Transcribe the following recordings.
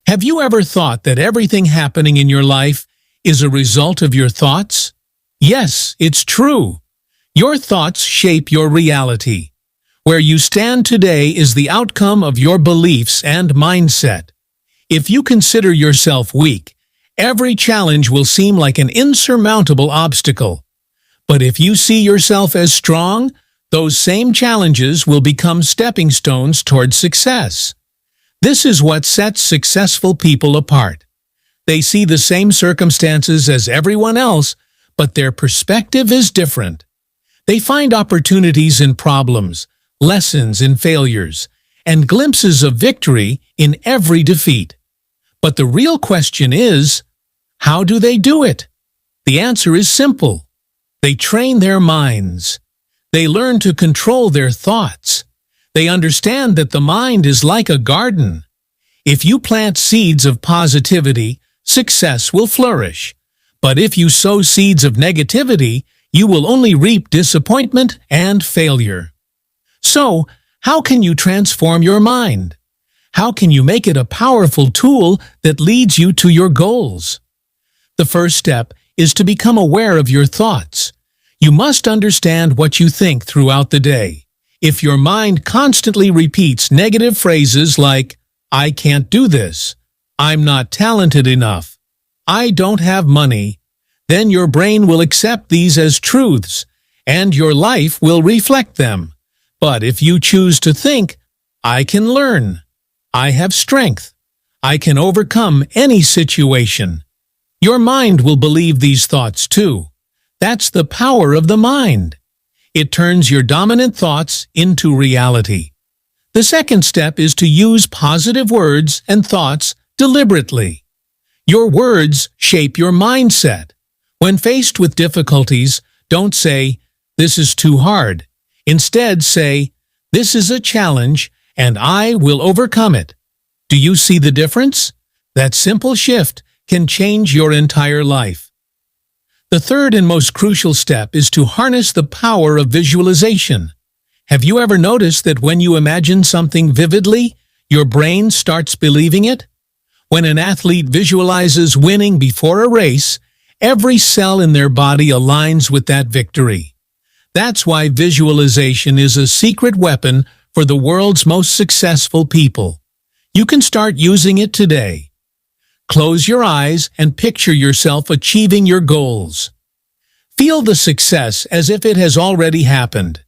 Have you ever thought that everything happening in your life is a result of your thoughts? Yes, it's true. Your thoughts shape your reality. Where you stand today is the outcome of your beliefs and mindset. If you consider yourself weak, every challenge will seem like an insurmountable obstacle. But if you see yourself as strong, those same challenges will become stepping stones toward success. This is what sets successful people apart. They see the same circumstances as everyone else, but their perspective is different. They find opportunities in problems, lessons in failures, and glimpses of victory in every defeat. But the real question is, how do they do it? The answer is simple. They train their minds. They learn to control their thoughts. They understand that the mind is like a garden. If you plant seeds of positivity, success will flourish. But if you sow seeds of negativity, you will only reap disappointment and failure. So, how can you transform your mind? How can you make it a powerful tool that leads you to your goals? The first step is to become aware of your thoughts. You must understand what you think throughout the day. If your mind constantly repeats negative phrases like, "I can't do this," "I'm not talented enough," "I don't have money," then your brain will accept these as truths, and your life will reflect them. But if you choose to think, "I can learn," "I have strength," "I can overcome any situation," your mind will believe these thoughts too. That's the power of the mind. It turns your dominant thoughts into reality. The second step is to use positive words and thoughts deliberately. Your words shape your mindset. When faced with difficulties, don't say, "This is too hard." Instead, say, "This is a challenge, and I will overcome it." Do you see the difference? That simple shift can change your entire life. The third and most crucial step is to harness the power of visualization. Have you ever noticed that when you imagine something vividly, your brain starts believing it? When an athlete visualizes winning before a race, every cell in their body aligns with that victory. That's why visualization is a secret weapon for the world's most successful people. You can start using it today. Close your eyes and picture yourself achieving your goals. Feel the success as if it has already happened.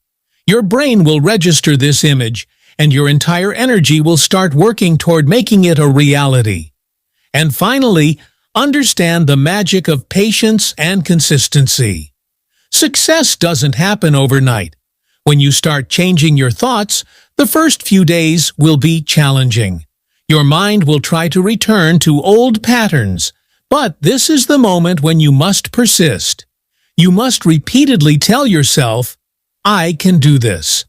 Your brain will register this image, and your entire energy will start working toward making it a reality. And finally, understand the magic of patience and consistency. Success doesn't happen overnight. When you start changing your thoughts, the first few days will be challenging. Your mind will try to return to old patterns, but this is the moment when you must persist. You must repeatedly tell yourself, "I can do this."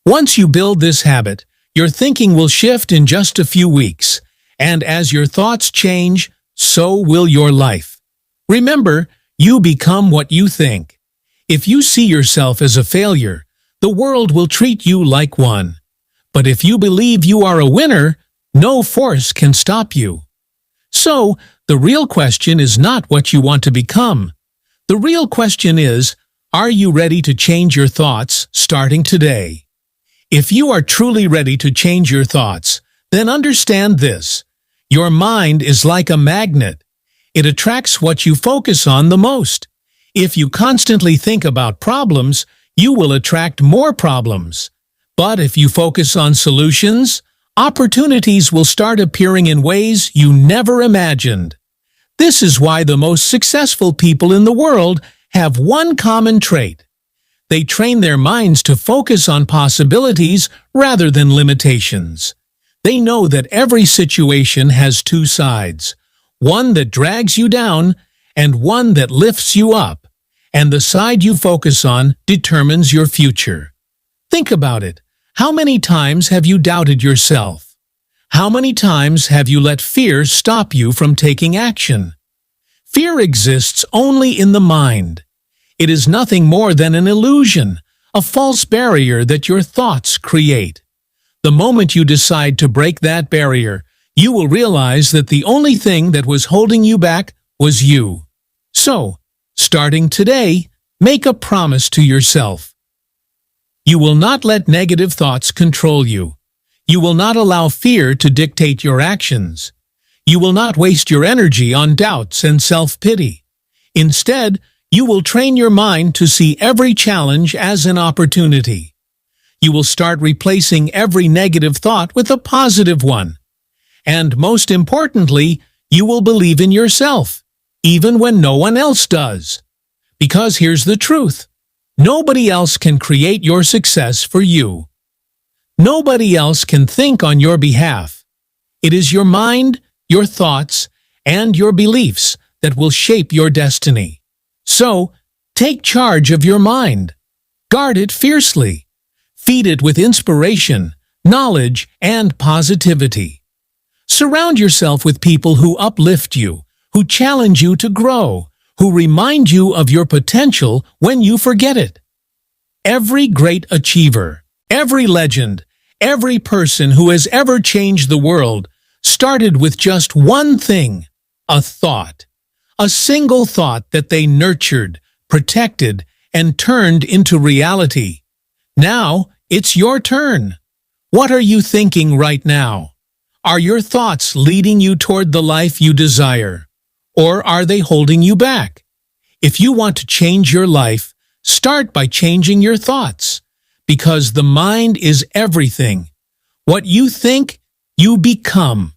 Once you build this habit, your thinking will shift in just a few weeks, and as your thoughts change, so will your life. Remember, you become what you think. If you see yourself as a failure, the world will treat you like one. But if you believe you are a winner, no force can stop you. So, the real question is not what you want to become. The real question is, are you ready to change your thoughts starting today? If you are truly ready to change your thoughts, then understand this. Your mind is like a magnet. It attracts what you focus on the most. If you constantly think about problems, you will attract more problems. But if you focus on solutions, opportunities will start appearing in ways you never imagined. This is why the most successful people in the world have one common trait. They train their minds to focus on possibilities rather than limitations. They know that every situation has two sides, one that drags you down and one that lifts you up, and the side you focus on determines your future. Think about it. How many times have you doubted yourself? How many times have you let fear stop you from taking action? Fear exists only in the mind. It is nothing more than an illusion, a false barrier that your thoughts create. The moment you decide to break that barrier, You will realize that the only thing that was holding you back was you. So, starting today, make a promise to yourself. You will not let negative thoughts control you. You will not allow fear to dictate your actions. You will not waste your energy on doubts and self-pity. Instead, you will train your mind to see every challenge as an opportunity. You will start replacing every negative thought with a positive one. And most importantly, you will believe in yourself, even when no one else does. Because here's the truth. Nobody else can create your success for you. Nobody else can think on your behalf. It is your mind, your thoughts, and your beliefs that will shape your destiny. So, take charge of your mind. Guard it fiercely. Feed it with inspiration, knowledge, and positivity. Surround yourself with people who uplift you, who challenge you to grow, who remind you of your potential when you forget it. Every great achiever, every legend, every person who has ever changed the world started with just one thing, a thought. A single thought that they nurtured, protected, and turned into reality. Now, it's your turn. What are you thinking right now? Are your thoughts leading you toward the life you desire? Or are they holding you back? If you want to change your life, start by changing your thoughts. Because the mind is everything. What you think, you become.